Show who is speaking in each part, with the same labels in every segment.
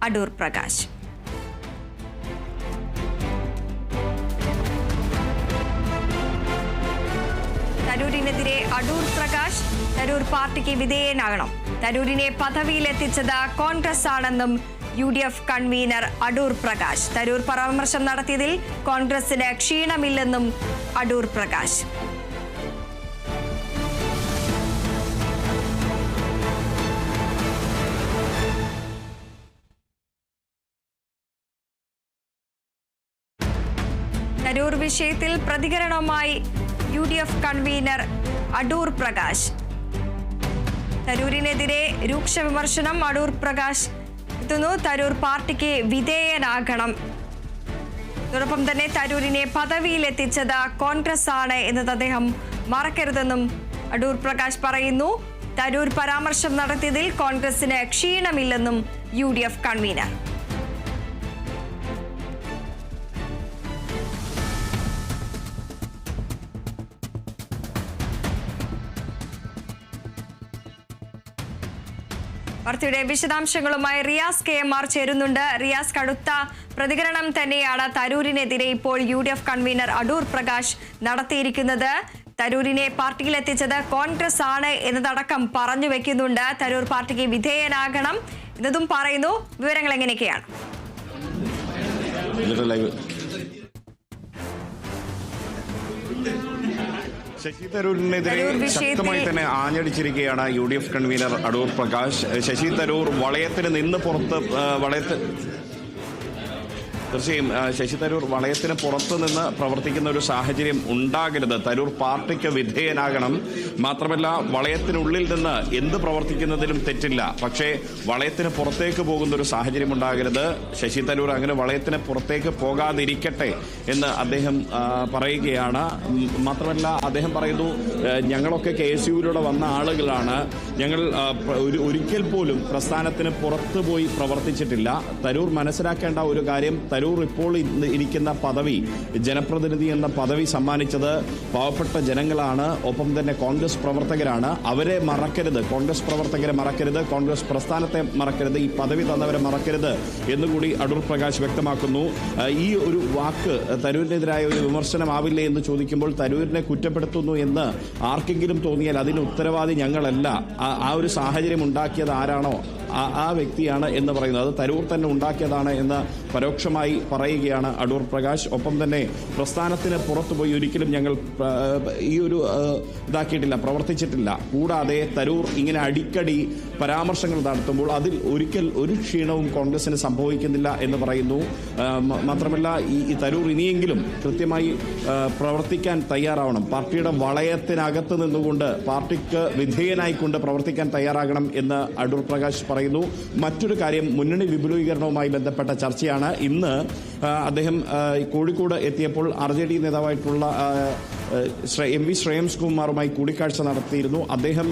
Speaker 1: അടൂർ പ്രകാശ്. തരൂരിനെതിരെ അടൂർ പ്രകാശ്, തരൂർ പാർട്ടിക്ക് വിധേയനാകണം. തരൂരിനെ പദവിയിലെത്തിച്ചത് കോൺഗ്രസ് ആണെന്നും UDF കൺവീനർ അടൂർ പ്രകാശ്. തരൂർ പരാമർശം നടത്തിയതിൽ കോൺഗ്രസിന് ക്ഷീണമില്ലെന്നും അടൂർ പ്രകാശ്. തരൂർ വിഷയത്തിൽ പ്രതികരണവുമായി UDF കൺവീനർ അടൂർ പ്രകാശ്. തരൂരിനെതിരെ രൂക്ഷ വിമർശനം. അടൂർ പ്രകാശ് എത്തുന്നു. തരൂർ പാർട്ടിക്ക് വിധേയനാകണം. അതോടൊപ്പം തന്നെ തരൂരിനെ പദവിയിലെത്തിച്ചത് കോൺഗ്രസ് ആണ് എന്നത് അദ്ദേഹം മറക്കരുതെന്നും അടൂർ പ്രകാശ് പറയുന്നു. തരൂർ പരാമർശം നടത്തിയതിൽ കോൺഗ്രസിന് ക്ഷീണമില്ലെന്നും UDF കൺവീനർ. വാർത്തയുടെ വിശദാംശങ്ങളുമായി റിയാസ് KMR ചേരുന്നുണ്ട്. റിയാസ്, കടുത്ത പ്രതികരണം തന്നെയാണ് തരൂരിനെതിരെ ഇപ്പോൾ UDF കൺവീനർ അടൂർ പ്രകാശ് നടത്തിയിരിക്കുന്നത്. തരൂരിനെ പാർട്ടിയിലെത്തിച്ചത് കോൺഗ്രസ് ആണ് എന്നതടക്കം പറഞ്ഞു വെക്കുന്നുണ്ട്. തരൂർ പാർട്ടിക്ക് വിധേയനാകണം എന്നതും പറയുന്നു. വിവരങ്ങൾ എങ്ങനെയൊക്കെയാണ്?
Speaker 2: ശശി തരൂരിനെതിരെ ശക്തമായി തന്നെ ആഞ്ഞടിച്ചിരിക്കുകയാണ് UDF കൺവീനർ അടൂർ പ്രകാശ്. ശശി തരൂർ വളയത്തിന് നിന്ന് പുറത്ത് തീർച്ചയായും ശശി തരൂർ വളയത്തിന് പുറത്തു നിന്ന് പ്രവർത്തിക്കുന്ന ഒരു സാഹചര്യം ഉണ്ടാകരുത്. തരൂർ പാർട്ടിക്ക് വിധേയനാകണം. മാത്രമല്ല, വളയത്തിനുള്ളിൽ നിന്ന് എന്ത് പ്രവർത്തിക്കുന്നതിലും തെറ്റില്ല. പക്ഷേ വളയത്തിന് പുറത്തേക്ക് പോകുന്ന ഒരു സാഹചര്യം ഉണ്ടാകരുത്. ശശി തരൂർ അങ്ങനെ വളയത്തിന് പുറത്തേക്ക് പോകാതിരിക്കട്ടെ എന്ന് അദ്ദേഹം പറയുകയാണ്. മാത്രമല്ല, അദ്ദേഹം പറയുന്നു, ഞങ്ങളൊക്കെ KSUവിലൂടെ വന്ന ആളുകളാണ്. ഞങ്ങൾ ഒരിക്കൽ പോലും പ്രസ്ഥാനത്തിന് പുറത്തു പോയി പ്രവർത്തിച്ചിട്ടില്ല. തരൂർ മനസ്സിലാക്കേണ്ട ഒരു കാര്യം, തരൂർ ഇപ്പോൾ ഇരിക്കുന്ന പദവി, ജനപ്രതിനിധി എന്ന പദവി സമ്മാനിച്ചത് പാവപ്പെട്ട ജനങ്ങളാണ്. ഒപ്പം തന്നെ കോൺഗ്രസ് പ്രവർത്തകരാണ്. അവരെ മറക്കരുത്, കോൺഗ്രസ് പ്രവർത്തകരെ മറക്കരുത്, കോൺഗ്രസ് പ്രസ്ഥാനത്തെ മറക്കരുത്, ഈ പദവി തന്നവരെ മറക്കരുത് എന്നുകൂടി അടൂർ പ്രകാശ് വ്യക്തമാക്കുന്നു. ഈ ഒരു വാക്ക് തരൂരിനെതിരായ ഒരു വിമർശനമാവില്ലേ എന്ന് ചോദിക്കുമ്പോൾ, തരൂരിനെ കുറ്റപ്പെടുത്തുന്നു എന്ന് ആർക്കെങ്കിലും തോന്നിയാൽ അതിന് ഉത്തരവാദി ഞങ്ങളല്ല. ആ ഒരു സാഹചര്യം ഉണ്ടാക്കിയത് ആരാണോ ആ വ്യക്തിയാണ് എന്ന് പറയുന്നത്. അത് തരൂർ തന്നെ ഉണ്ടാക്കിയതാണ് എന്ന് പരോക്ഷമായി പറയുകയാണ് അടൂർ പ്രകാശ്. ഒപ്പം തന്നെ പ്രസ്ഥാനത്തിന് പുറത്തുപോയി ഒരിക്കലും ഞങ്ങൾ ഈ ഒരു ഇതാക്കിയിട്ടില്ല, പ്രവർത്തിച്ചിട്ടില്ല. കൂടാതെ തരൂർ ഇങ്ങനെ അടിക്കടി പരാമർശങ്ങൾ നടത്തുമ്പോൾ അതിൽ ഒരിക്കൽ ഒരു ക്ഷീണവും കോൺഗ്രസിന് സംഭവിക്കുന്നില്ല എന്ന് പറയുന്നു. മാത്രമല്ല, ഈ തരൂർ ഇനിയെങ്കിലും കൃത്യമായി പ്രവർത്തിക്കാൻ തയ്യാറാവണം. പാർട്ടിയുടെ വളയത്തിനകത്ത് നിന്നുകൊണ്ട് പാർട്ടിക്ക് വിധേയനായിക്കൊണ്ട് പ്രവർത്തിക്കാൻ തയ്യാറാകണം എന്ന് അടൂർ പ്രകാശ് പറയുന്നു. മറ്റൊരു കാര്യം, മുന്നണി വിപുലീകരണവുമായി ബന്ധപ്പെട്ട ചർച്ചയാണ്. ഇന്ന് അദ്ദേഹം കോഴിക്കോട് എത്തിയപ്പോൾ RJD നേതാവായിട്ടുള്ള MV ശ്രേയംസ് കുമാറുമായി കൂടിക്കാഴ്ച നടത്തിയിരുന്നു. അദ്ദേഹം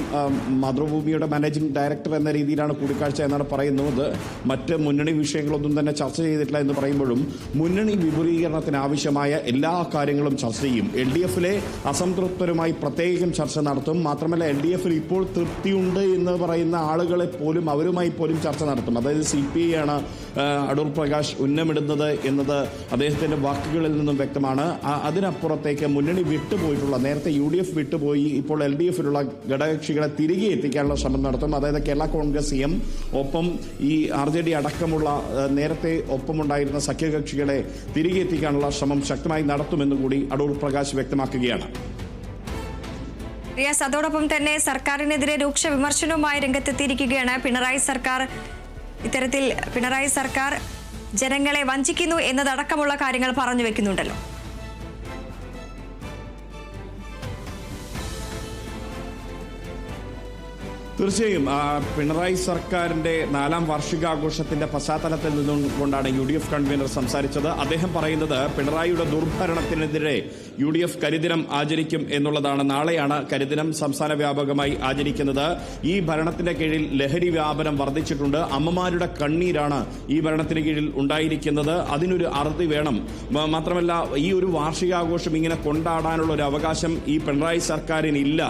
Speaker 2: മാതൃഭൂമിയുടെ മാനേജിംഗ് ഡയറക്ടർ എന്ന രീതിയിലാണ് കൂടിക്കാഴ്ച എന്നാണ് പറയുന്നത്. മറ്റ് മുന്നണി വിഷയങ്ങളൊന്നും തന്നെ ചർച്ച ചെയ്തിട്ടില്ല എന്ന് പറയുമ്പോഴും മുന്നണി വിപുലീകരണത്തിന് ആവശ്യമായ എല്ലാ കാര്യങ്ങളും ചർച്ച ചെയ്യും. LDFിലെ അസംതൃപ്തരുമായി പ്രത്യേകം ചർച്ച നടത്തും. മാത്രമല്ല, LDFിൽ ഇപ്പോൾ തൃപ്തിയുണ്ട് എന്ന് പറയുന്ന ആളുകളെ പോലും അവരുമായി പോലും ചർച്ച നടത്തും. അതായത് CPI ആണ് അടൂർ പ്രകാശ് ഉന്നമിടുന്നത് എന്നത് അദ്ദേഹത്തിന്റെ വാക്കുകളിൽ നിന്നും വ്യക്തമാണ്. അതിനപ്പുറത്തേക്ക് മുന്നണി വിട്ടുപോയിട്ടുള്ള, നേരത്തെ UDF വിട്ടുപോയി ഇപ്പോൾ LDFിലുള്ള ഘടകകക്ഷികളെ തിരികെ എത്തിക്കാനുള്ള ശ്രമം നടത്തും. അതായത് കേരള കോൺഗ്രസ് CM ഒപ്പം ഈ RJD അടക്കമുള്ള നേരത്തെ ഒപ്പമുണ്ടായിരുന്ന സഖ്യകക്ഷികളെ തിരികെ എത്തിക്കാനുള്ള ശ്രമം ശക്തമായി നടത്തുമെന്നുകൂടി അടൂർ പ്രകാശ് വ്യക്തമാക്കുകയാണ്.
Speaker 1: റിയാസ്, അതോടൊപ്പം തന്നെ സർക്കാരിനെതിരെ രൂക്ഷ വിമർശനവുമായി രംഗത്തെത്തിയിരിക്കുകയാണ്. പിണറായി സർക്കാർ ജനങ്ങളെ വഞ്ചിക്കുന്നു എന്നതടക്കമുള്ള കാര്യങ്ങൾ പറഞ്ഞു വെക്കുന്നുണ്ടല്ലോ.
Speaker 2: തീർച്ചയായും പിണറായി സർക്കാരിന്റെ 4ാം വാർഷികാഘോഷത്തിന്റെ പശ്ചാത്തലത്തിൽ നിന്നുകൊണ്ടാണ് UDF കൺവീനർ സംസാരിച്ചത്. അദ്ദേഹം പറയുന്നത് പിണറായിയുടെ ദുർഭരണത്തിനെതിരെ UDF കരിദിനം ആചരിക്കും എന്നുള്ളതാണ്. നാളെയാണ് കരിദിനം സംസ്ഥാന വ്യാപകമായി ആചരിക്കുന്നത്. ഈ ഭരണത്തിന്റെ കീഴിൽ ലഹരി വ്യാപനം വർദ്ധിച്ചിട്ടുണ്ട്. അമ്മമാരുടെ കണ്ണീരാണ് ഈ ഭരണത്തിന് കീഴിൽ ഉണ്ടായിരിക്കുന്നത്. അതിനൊരു അറുതി വേണം. മാത്രമല്ല, ഈ ഒരു വാർഷികാഘോഷം ഇങ്ങനെ കൊണ്ടാടാനുള്ള ഒരു അവകാശം ഈ പിണറായി സർക്കാരിനില്ല.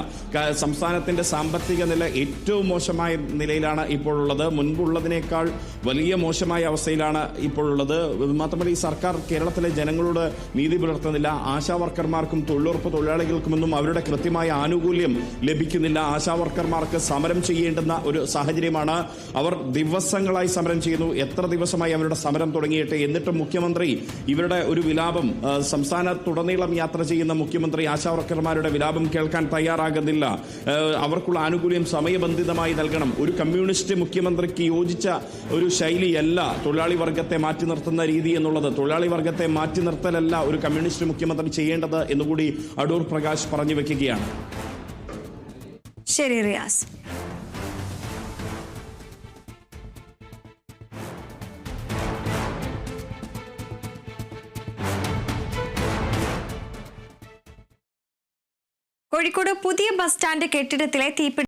Speaker 2: സംസ്ഥാനത്തിന്റെ സാമ്പത്തിക നില ഏറ്റവും മോശമായ നിലയിലാണ് ഇപ്പോഴുള്ളത്. മുൻപുള്ളതിനേക്കാൾ വലിയ മോശമായ അവസ്ഥയിലാണ് ഇപ്പോഴുള്ളത്. മാത്രമല്ല, ഈ സർക്കാർ കേരളത്തിലെ ജനങ്ങളോട് നീതി പുലർത്തുന്നില്ല. ആശാ വർക്കർമാർക്കും തൊഴിലുറപ്പ് തൊഴിലാളികൾക്കുമൊന്നും അവരുടെ കൃത്യമായ ആനുകൂല്യം ലഭിക്കുന്നില്ല. ആശാ വർക്കർമാർക്ക് സമരം ചെയ്യേണ്ടുന്ന ഒരു സാഹചര്യമാണ്. അവർ ദിവസങ്ങളായി സമരം ചെയ്യുന്നു. എത്ര ദിവസമായി അവരുടെ സമരം തുടങ്ങിയിട്ട്, എന്നിട്ടും മുഖ്യമന്ത്രി ഇവരുടെ ഒരു വിലാപം, സംസ്ഥാനത്തുടനീളം യാത്ര ചെയ്യുന്ന മുഖ്യമന്ത്രി ആശാ വർക്കർമാരുടെ വിലാപം കേൾക്കാൻ തയ്യാറാകുന്നില്ല. അവർക്കുള്ള ആനുകൂല്യം സമയബന്ധിതമായി നൽകണം. ഒരു കമ്മ്യൂണിസ്റ്റ് മുഖ്യമന്ത്രിക്ക് യോജിച്ച ഒരു ശൈലിയല്ല തൊഴിലാളി വർഗത്തെ മാറ്റി നിർത്തുന്ന രീതി എന്നുള്ളത്. തൊഴിലാളി വർഗത്തെ മാറ്റി നിർത്തലല്ല ഒരു കമ്മ്യൂണിസ്റ്റ് മുഖ്യമന്ത്രി ചെയ്യേണ്ടത് എന്നുകൂടി അടൂർ പ്രകാശ് പറഞ്ഞു വെക്കുകയാണ്.
Speaker 1: ശരി റിയാസ്. കോഴിക്കോട് പുതിയ ബസ് സ്റ്റാൻഡ് കെട്ടിടത്തിലെ തീപിടുത്തം